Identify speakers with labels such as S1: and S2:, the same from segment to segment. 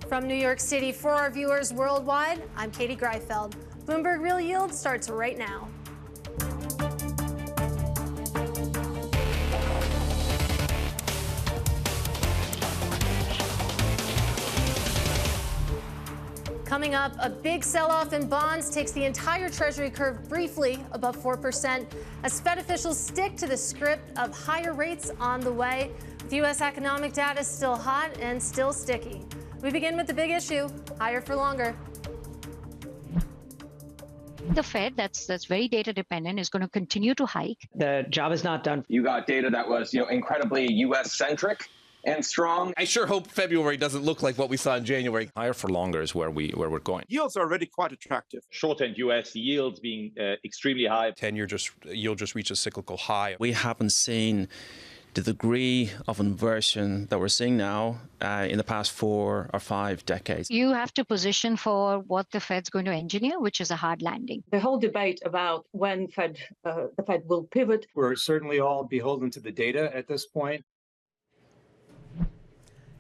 S1: From New York City for our viewers worldwide, I'm Katie Greifeld. Bloomberg Real Yield starts right now. Coming up, a big sell-off in bonds takes the entire Treasury curve briefly above 4% as Fed officials stick to the script of higher rates on the way. The U.S. economic data is still hot and still sticky. We begin with the big issue, higher for longer.
S2: The Fed, that's very data dependent, is going to continue to hike.
S3: The job is not done.
S4: You got data that was, incredibly U.S. centric and strong.
S5: I sure hope February doesn't look like what we saw in January.
S6: Higher for longer is where we're going.
S7: Yields are already quite attractive.
S8: Short-end U.S. yields being extremely high.
S6: 10-year yield just reached a cyclical high.
S9: We haven't seen the degree of inversion that we're seeing now in the past 4 or 5 decades.
S2: You have to position for what the Fed's going to engineer, which is a hard landing.
S10: The whole debate about when the Fed will pivot.
S7: We're certainly all beholden to the data at this point.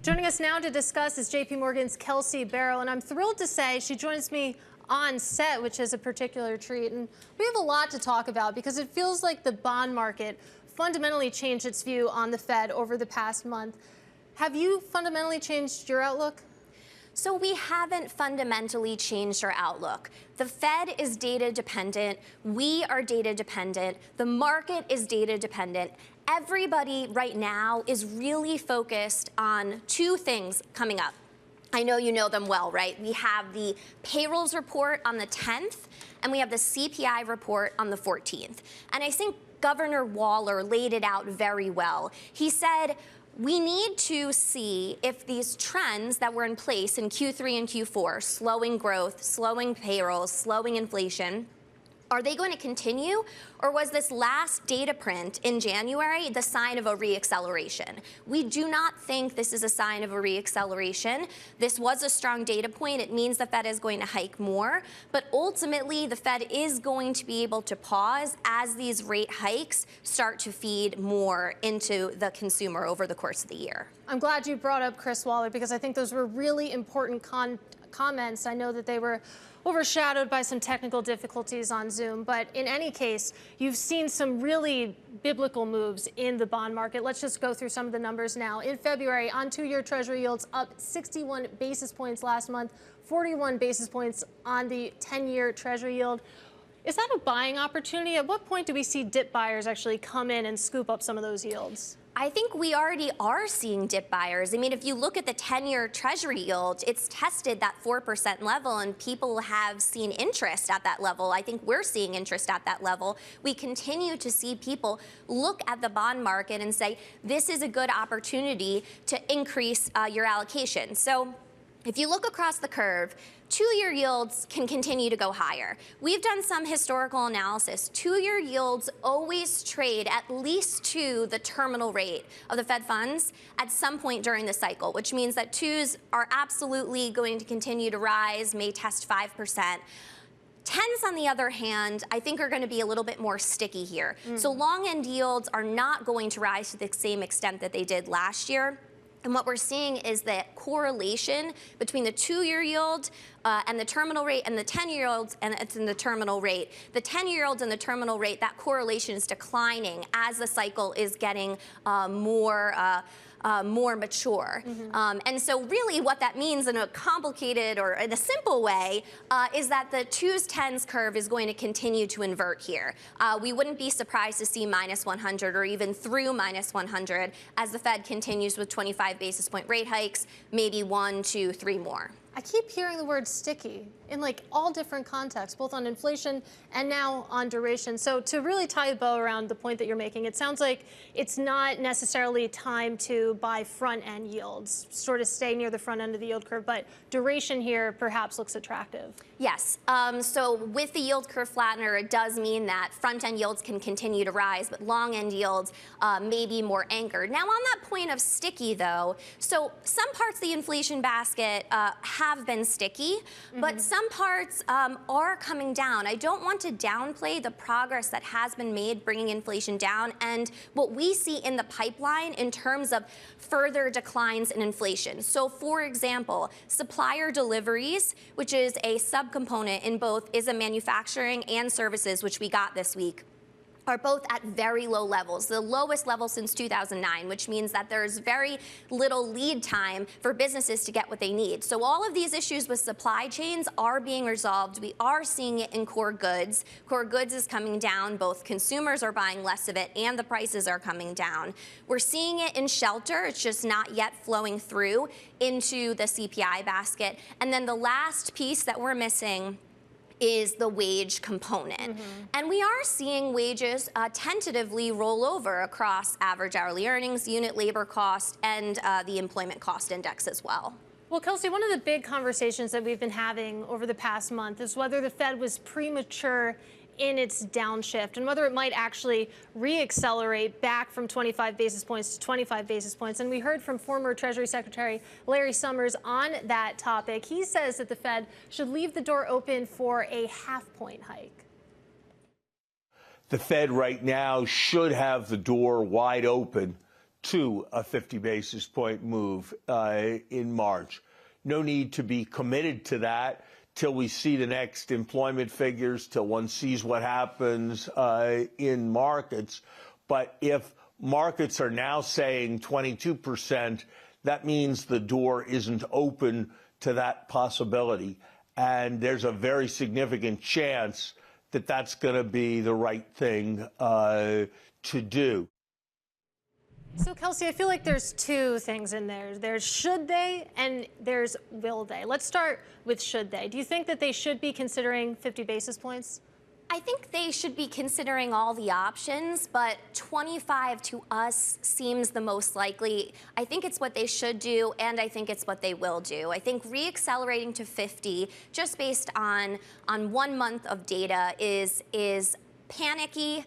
S1: Joining us now to discuss is JPMorgan's Kelsey Berro, and I'm thrilled to say she joins me on set, which is a particular treat. And we have a lot to talk about because it feels like the bond market fundamentally changed its view on the Fed over the past month. Have you fundamentally changed your outlook?
S11: So we haven't fundamentally changed our outlook. The Fed is data dependent. We are data dependent. The market is data dependent. Everybody right now is really focused on 2 things coming up. I know you know them well, right? We have the payrolls report on the 10th, and we have the CPI report on the 14th. And I think Governor Waller laid it out very well. He said, we need to see if these trends that were in place in Q3 and Q4, slowing growth, slowing payrolls, slowing inflation, are they going to continue? Or was this last data print in January the sign of a reacceleration? We do not think this is a sign of a reacceleration. This was a strong data point. It means the Fed is going to hike more. But ultimately, the Fed is going to be able to pause as these rate hikes start to feed more into the consumer over the course of the year.
S1: I'm glad you brought up Chris Waller because I think those were really important comments. I know that they were overshadowed by some technical difficulties on Zoom. But in any case, you've seen some really biblical moves in the bond market. Let's just go through some of the numbers now. In February, on 2-year Treasury yields up 61 basis points last month, 41 basis points on the 10-year Treasury yield. Is that a buying opportunity? At what point do we see dip buyers actually come in and scoop up some of those yields?
S11: I think we already are seeing dip buyers. I mean, if you look at the 10-year Treasury yield, it's tested that 4% level, and people have seen interest at that level. I think we're seeing interest at that level. We continue to see people look at the bond market and say, this is a good opportunity to increase your allocation. So if you look across the curve, 2-year yields can continue to go higher. We've done some historical analysis. 2-year yields always trade at least to the terminal rate of the Fed funds at some point during the cycle, which means that 2s are absolutely going to continue to rise, may test 5%. 10s, on the other hand, I think are going to be a little bit more sticky here. So long-end yields are not going to rise to the same extent that they did last year. And what we're seeing is that correlation between the 2-year yield and the terminal rate and the 10-year yields and it's in the terminal rate. The 10-year yields and the terminal rate, that correlation is declining as the cycle is getting more mature. And so really what that means in a complicated or in a simple way is that the 2s, 10s curve is going to continue to invert here. We wouldn't be surprised to see minus 100 or even through minus 100 as the Fed continues with 25 basis point rate hikes, maybe 1, 2, 3 more.
S1: I keep hearing the word sticky in like all different contexts, both on inflation and now on duration. So to really tie a bow around the point that you're making, it sounds like it's not necessarily time to buy front-end yields, sort of stay near the front end of the yield curve, but duration here perhaps looks attractive.
S11: Yes. So with the yield curve flattener, it does mean that front-end yields can continue to rise, but long-end yields may be more anchored. Now, on that point of sticky, though, so some parts of the inflation basket have have been sticky, but some parts are coming down. I don't want to downplay the progress that has been made bringing inflation down and what we see in the pipeline in terms of further declines in inflation. So, for example, supplier deliveries, which is a subcomponent in both ISM manufacturing and services, which we got this week, are both at very low levels, the lowest level since 2009, which means that there's very little lead time for businesses to get what they need. So all of these issues with supply chains are being resolved. We are seeing it in core goods. Core goods is coming down. Both consumers are buying less of it and the prices are coming down. We're seeing it in shelter. It's just not yet flowing through into the CPI basket. And then the last piece that we're missing is the wage component. And we are seeing wages tentatively roll over across average hourly earnings, unit labor cost, and the employment cost index as well.
S1: Well, Kelsey, one of the big conversations that we've been having over the past month is whether the Fed was premature in its downshift and whether it might actually reaccelerate back from 25 basis points to 25 basis points. And we heard from former Treasury Secretary Larry Summers on that topic. He says that the Fed should leave the door open for a half-point hike.
S3: The Fed right now should have the door wide open to a 50 basis point move in March. No need to be committed to that till we see the next employment figures, till one sees what happens in markets. But if markets are now saying 22%, that means the door isn't open to that possibility. And there's a very significant chance that that's going to be the right thing to do.
S1: So, Kelsey, I feel like there's two things in there. There's should they and there's will they. Let's start with should they. Do you think that they should be considering 50 basis points?
S11: I think they should be considering all the options, but 25 to us seems the most likely. I think it's what they should do, and I think it's what they will do. I think reaccelerating to 50, just based on 1 month of data, is panicky.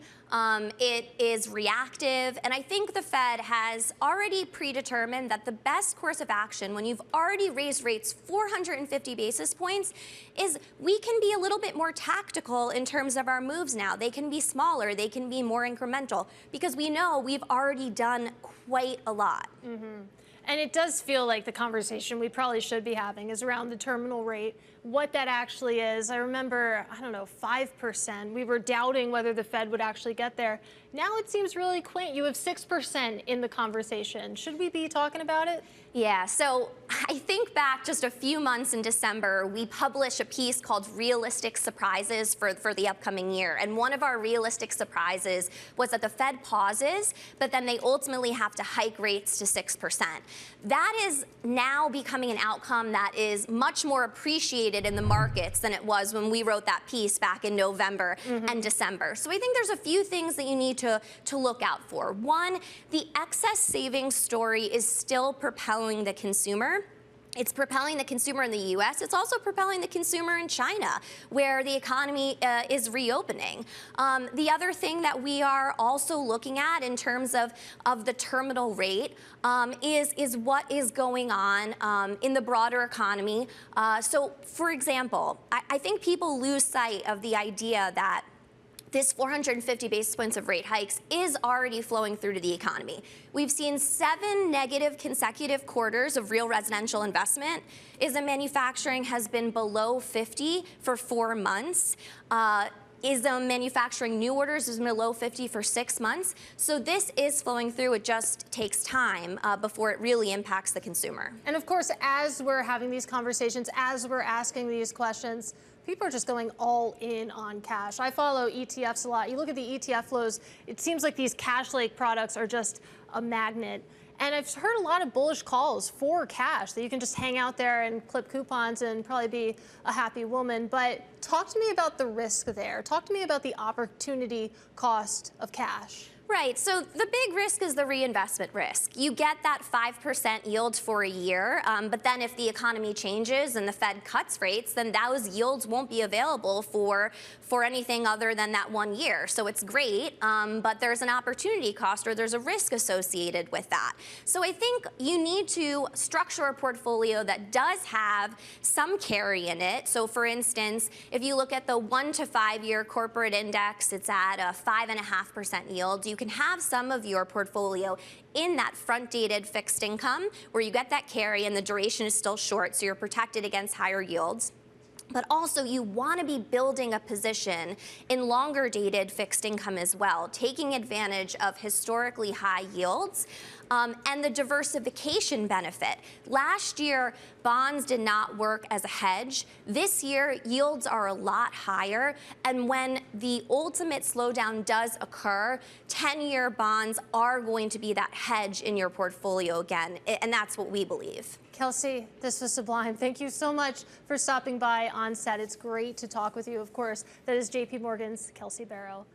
S11: It is reactive, and I think the Fed has already predetermined that the best course of action when you've already raised rates 450 basis points is we can be a little bit more tactical in terms of our moves now. They can be smaller, they can be more incremental, because we know we've already done quite a lot.
S1: And it does feel like the conversation we probably should be having is around the terminal rate, what that actually is. I remember, 5%. We were doubting whether the Fed would actually get there. Now it seems really quaint. You have 6% in the conversation. Should we be talking about it?
S11: Yeah, so I think back just a few months in December, we published a piece called Realistic Surprises for the upcoming year. And one of our realistic surprises was that the Fed pauses, but then they ultimately have to hike rates to 6%. That is now becoming an outcome that is much more appreciated in the markets than it was when we wrote that piece back in November and December. So I think there's a few things that you need to look out for. One, the excess savings story is still propelling the consumer. It's propelling the consumer in the U.S. It's also propelling the consumer in China, where the economy is reopening. The other thing that we are also looking at in terms of the terminal rate is what is going on in the broader economy. So, for example, I think people lose sight of the idea that this 450 basis points of rate hikes is already flowing through to the economy. We've seen 7 negative consecutive quarters of real residential investment. ISM manufacturing has been below 50 for 4 months. ISM manufacturing new orders has been below 50 for 6 months. So this is flowing through. It just takes time before it really impacts the consumer.
S1: And of course, as we're having these conversations, as we're asking these questions, people are just going all in on cash. I follow ETFs a lot. You look at the ETF flows, it seems like these cash-like products are just a magnet. And I've heard a lot of bullish calls for cash, that you can just hang out there and clip coupons and probably be a happy woman. But talk to me about the risk there. Talk to me about the opportunity cost of cash.
S11: Right. So the big risk is the reinvestment risk. You get that 5% yield for a year, but then if the economy changes and the Fed cuts rates, then those yields won't be available for anything other than that 1 year. So it's great, but there's an opportunity cost or there's a risk associated with that. So I think you need to structure a portfolio that does have some carry in it. So for instance, if you look at the 1 to 5 year corporate index, it's at a 5.5% yield. You can have some of your portfolio in that front-dated fixed income where you get that carry and the duration is still short, so you're protected against higher yields. But also you want to be building a position in longer dated fixed income as well, taking advantage of historically high yields and the diversification benefit. Last year, bonds did not work as a hedge. This year, yields are a lot higher. And when the ultimate slowdown does occur, 10-year bonds are going to be that hedge in your portfolio again. And that's what we believe.
S1: Kelsey, this was sublime. Thank you so much for stopping by on set. It's great to talk with you, of course. That is JPMorgan's Kelsey Berro.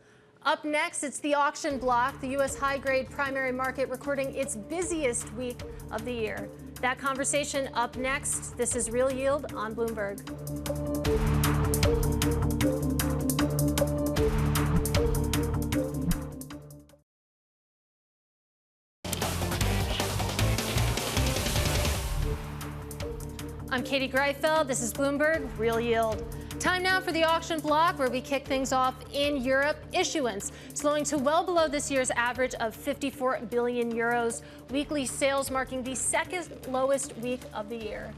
S1: Up next, it's the auction block, the U.S. high-grade primary market recording its busiest week of the year. That conversation up next. This is Real Yield on Bloomberg. I'm Katie Greifeld. This is Bloomberg Real Yield. Time now for the auction block, where we kick things off in Europe. Issuance slowing to well below this year's average of 54 billion euros. Weekly sales marking the second lowest week of the year.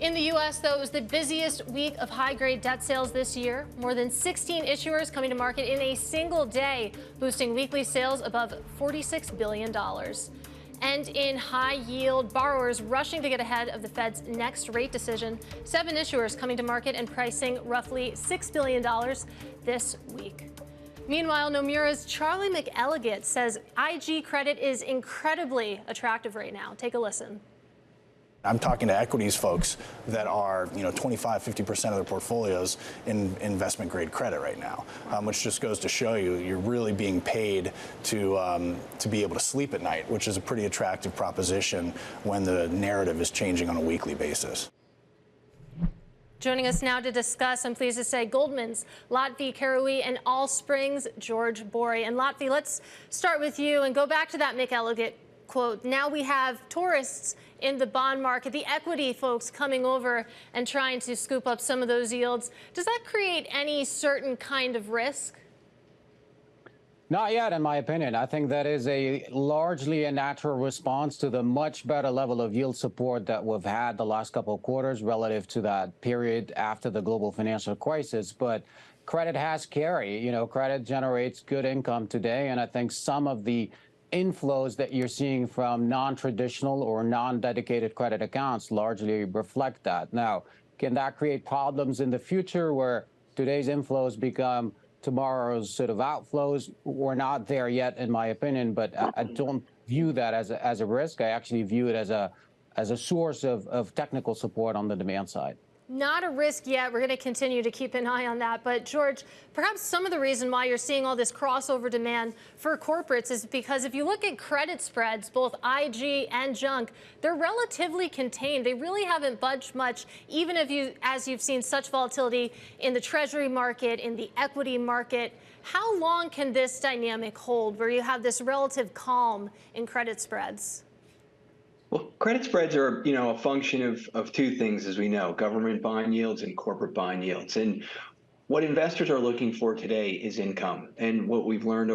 S1: In the U.S., though, it was the busiest week of high-grade debt sales this year. More than 16 issuers coming to market in a single day, boosting weekly sales above $46 billion. And in high yield, borrowers rushing to get ahead of the Fed's next rate decision. 7 issuers coming to market and pricing roughly $6 billion this week. Meanwhile, Nomura's Charlie McElligott says IG credit is incredibly attractive right now. Take a listen.
S12: I'm talking to equities folks that are, 25, 50% of their portfolios in investment grade credit right now, which just goes to show you're really being paid to be able to sleep at night, which is a pretty attractive proposition when the narrative is changing on a weekly basis.
S1: Joining us now to discuss, I'm pleased to say, Goldman's Lotfi Karoui and Allspring's George Bory. And Lotfi, let's start with you and go back to that McElligott quote. Now we have tourists in the bond market, the equity folks coming over and trying to scoop up some of those yields. Does that create any certain kind of risk?
S13: Not yet, in my opinion. I think that is largely a natural response to the much better level of yield support that we've had the last couple of quarters relative to that period after the global financial crisis. But credit has carry. Credit generates good income today, and I think some of the inflows that you're seeing from non-traditional or non-dedicated credit accounts largely reflect that. Now, can that create problems in the future where today's inflows become tomorrow's sort of outflows? We're not there yet, in my opinion, but I don't view that as a risk. I actually view it as a source of technical support on the demand side.
S1: Not a risk yet. We're going to continue to keep an eye on that. But George, perhaps some of the reason why you're seeing all this crossover demand for corporates is because if you look at credit spreads, both IG and junk, they're relatively contained. They really haven't budged much, even as you've seen such volatility in the treasury market, in the equity market. How long can this dynamic hold where you have this relative calm in credit spreads?
S14: Well, credit spreads are, a function of two things, as we know, government bond yields and corporate bond yields. And what investors are looking for today is income. And what we've learned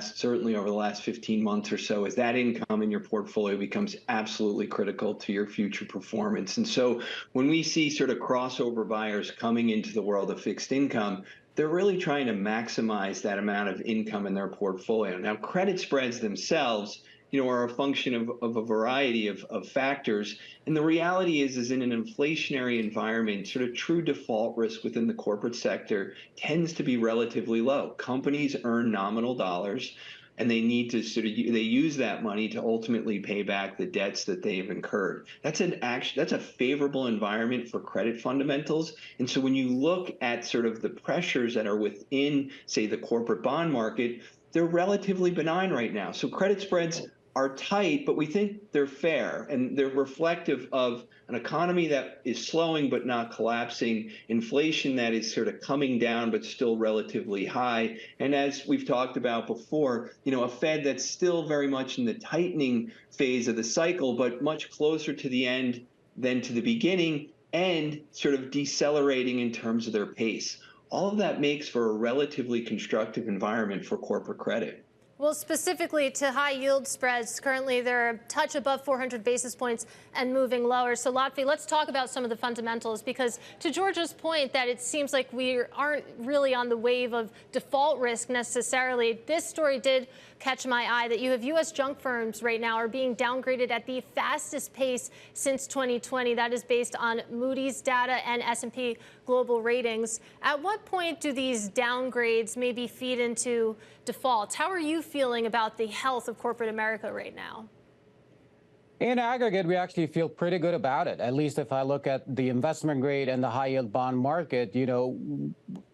S14: certainly over the last 15 months or so, is that income in your portfolio becomes absolutely critical to your future performance. And so when we see sort of crossover buyers coming into the world of fixed income, they're really trying to maximize that amount of income in their portfolio. Now, credit spreads themselves are a function of a variety of factors. And the reality is in an inflationary environment, sort of true default risk within the corporate sector tends to be relatively low. Companies earn nominal dollars, and they need to they use that money to ultimately pay back the debts that they've incurred. That's a favorable environment for credit fundamentals. And so when you look at sort of the pressures that are within, say, the corporate bond market, they're relatively benign right now. So credit spreads are tight, but we think they're fair, and they're reflective of an economy that is slowing but not collapsing, inflation that is sort of coming down but still relatively high, and as we've talked about before, a Fed that's still very much in the tightening phase of the cycle, but much closer to the end than to the beginning, and sort of decelerating in terms of their pace. All of that makes for a relatively constructive environment for corporate credit.
S1: Well, specifically to high yield spreads, currently they're a touch above 400 basis points and moving lower. So Lotfi, let's talk about some of the fundamentals, because to Georgia's point that it seems like we aren't really on the wave of default risk necessarily, this story did catch my eye that you have U.S. junk firms right now are being downgraded at the fastest pace since 2020. That is based on Moody's data and S&P Global Ratings. At what point do these downgrades maybe feed into defaults? How are you feeling about the health of corporate America right now?
S13: In aggregate, we actually feel pretty good about it. At least if I look at the investment grade and the high yield bond market,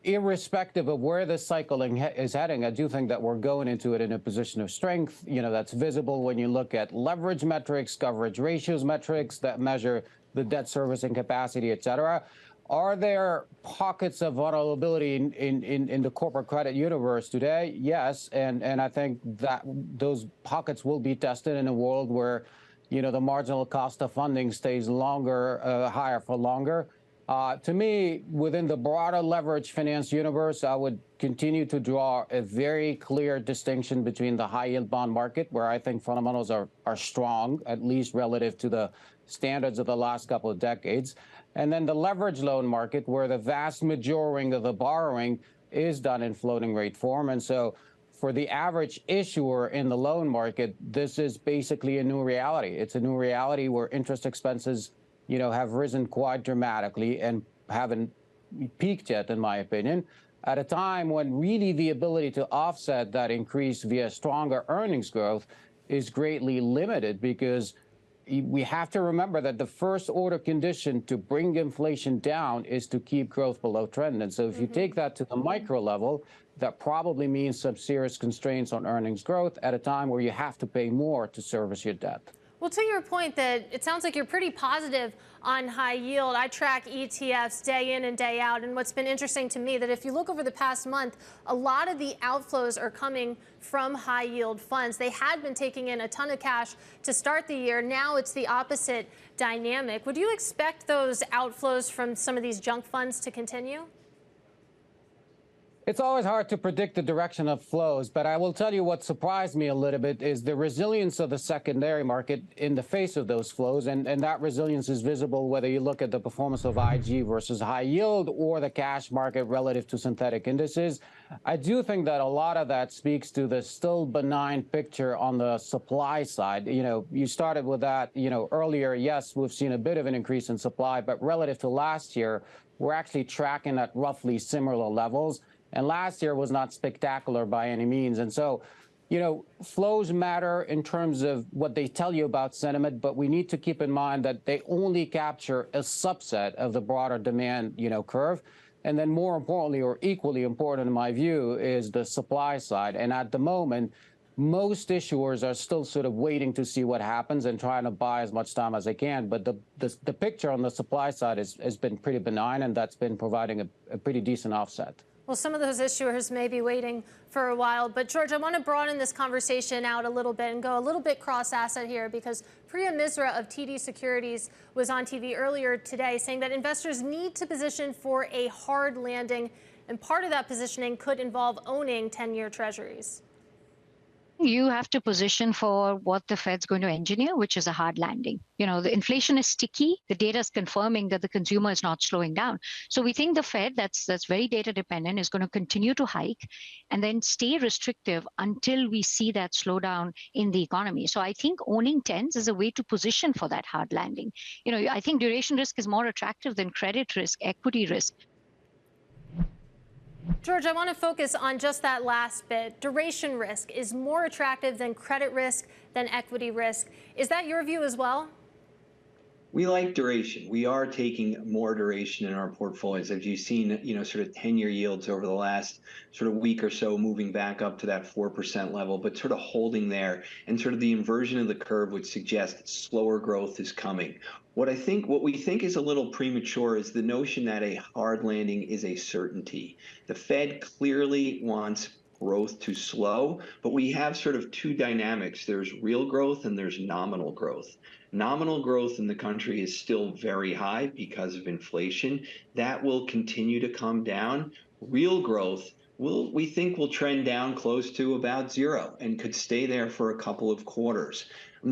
S13: irrespective of where the cycle is heading, I do think that we're going into it in a position of strength. That's visible when you look at leverage metrics, coverage ratios metrics that measure the debt servicing capacity, et cetera. Are there pockets of vulnerability in the corporate credit universe today? Yes, and I think that those pockets will be tested in a world where the marginal cost of funding stays higher for longer. To me, within the broader leverage finance universe, I would continue to draw a very clear distinction between the high yield bond market, where I think fundamentals are strong, at least relative to the standards of the last couple of decades, and then the leverage loan market, where the vast majority of the borrowing is done in floating rate form. And so for the average issuer in the loan market, this is basically a new reality. It's a new reality where interest expenses, have risen quite dramatically and haven't peaked yet, in my opinion, at a time when really the ability to offset that increase via stronger earnings growth is greatly limited, because we have to remember that the first order condition to bring inflation down is to keep growth below trend. And so if you take that to the micro level, that probably means some serious constraints on earnings growth at a time where you have to pay more to service your debt.
S1: Well, to your point that it sounds like you're pretty positive on high yield. I track ETFs day in and day out. And what's been interesting to me that if you look over the past month, a lot of the outflows are coming from high yield funds. They had been taking in a ton of cash to start the year. Now it's the opposite dynamic. Would you expect those outflows from some of these junk funds to continue?
S13: It's always hard to predict the direction of flows, but I will tell you what surprised me a little bit is the resilience of the secondary market in the face of those flows. And that resilience is visible whether you look at the performance of IG versus high yield or the cash market relative to synthetic indices. I do think that a lot of that speaks to the still benign picture on the supply side. You started with that, earlier. Yes, we've seen a bit of an increase in supply, but relative to last year, we're actually tracking at roughly similar levels. And last year was not spectacular by any means. And so, flows matter in terms of what they tell you about sentiment, but we need to keep in mind that they only capture a subset of the broader demand, curve. And then more importantly, or equally important in my view, is the supply side. And at the moment, most issuers are still sort of waiting to see what happens and trying to buy as much time as they can. But the picture on the supply side has been pretty benign, and that's been providing a pretty decent offset.
S1: Well, some of those issuers may be waiting for a while. But, George, I want to broaden this conversation out a little bit and go a little bit cross-asset here, because Priya Misra of TD Securities was on TV earlier today saying that investors need to position for a hard landing, and part of that positioning could involve owning 10-year treasuries.
S2: You have to position for what the Fed's going to engineer, which is a hard landing. The inflation is sticky. The data is confirming that the consumer is not slowing down. So we think the Fed, that's very data dependent, is going to continue to hike and then stay restrictive until we see that slowdown in the economy. So I think owning 10s is a way to position for that hard landing. I think duration risk is more attractive than credit risk, equity risk.
S1: George, I want to focus on just that last bit. Duration risk is more attractive than credit risk, than equity risk. Is that your view as well?
S14: We like duration. We are taking more duration in our portfolios. As you've seen, sort of 10-year yields over the last sort of week or so moving back up to that 4% level, but sort of holding there. And sort of the inversion of the curve would suggest slower growth is coming. What we think is a little premature is the notion that a hard landing is a certainty. The Fed clearly wants growth to slow, but we have sort of two dynamics. There's real growth and there's nominal growth. Nominal growth in the country is still very high because of inflation. That will continue to come down. Real growth we think will trend down close to about zero and could stay there for a couple of quarters. We're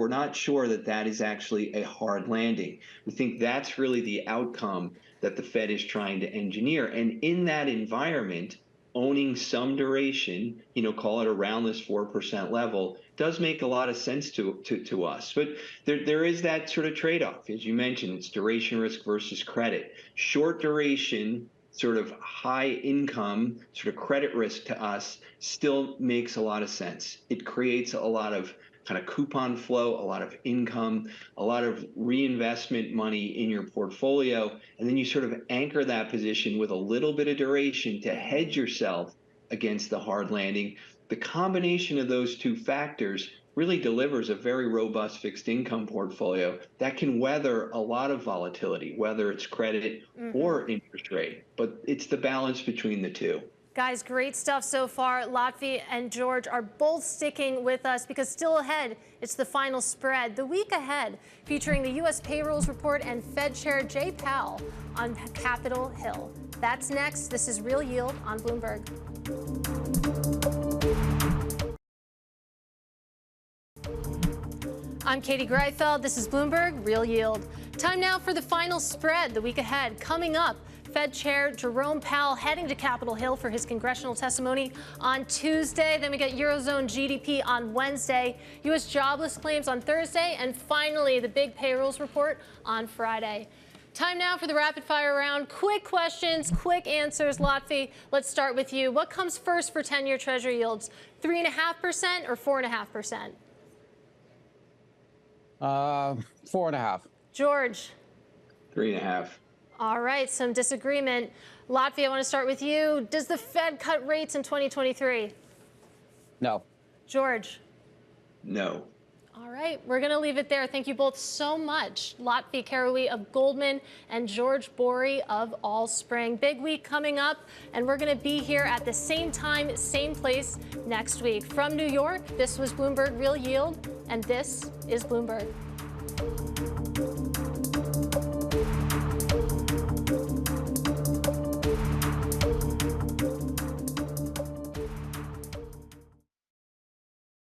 S14: not sure that that is actually a hard landing. We think that's really the outcome that the Fed is trying to engineer. And in that environment, owning some duration, call it around this 4% level, does make a lot of sense to us. But there is that sort of trade-off. As you mentioned, it's duration risk versus credit. Short duration, sort of high income, sort of credit risk to us still makes a lot of sense. It creates a lot of kind of coupon flow, a lot of income, a lot of reinvestment money in your portfolio, and then you sort of anchor that position with a little bit of duration to hedge yourself against the hard landing. The combination of those two factors really delivers a very robust fixed income portfolio that can weather a lot of volatility, whether it's credit or interest rate. But it's the balance between the two.
S1: Guys, great stuff so far. Lotfi and George are both sticking with us because still ahead, it's the final spread. The week ahead, featuring the U.S. payrolls report and Fed Chair Jay Powell on Capitol Hill. That's next. This is Real Yield on Bloomberg. I'm Katie Greifeld. This is Bloomberg Real Yield. Time now for the final spread the week ahead. Coming up, Fed Chair Jerome Powell heading to Capitol Hill for his congressional testimony on Tuesday. Then we get Eurozone GDP on Wednesday, U.S. jobless claims on Thursday, and finally the big payrolls report on Friday. Time now for the rapid fire round. Quick questions, quick answers. Lotfi, let's start with you. What comes first for 10-year Treasury yields? 3.5% or 4.5%?
S13: 4.5.
S1: George?
S14: 3.5.
S1: All right, some disagreement. Lotfi, I want to start with you. Does the Fed cut rates in 2023?
S13: No.
S1: George?
S14: No.
S1: All right, we're going to leave it there. Thank you both so much. Lotfi Karoui of Goldman and George Bory of Allspring. Big week coming up, and we're going to be here at the same time, same place next week. From New York, this was Bloomberg Real Yield, and this is Bloomberg.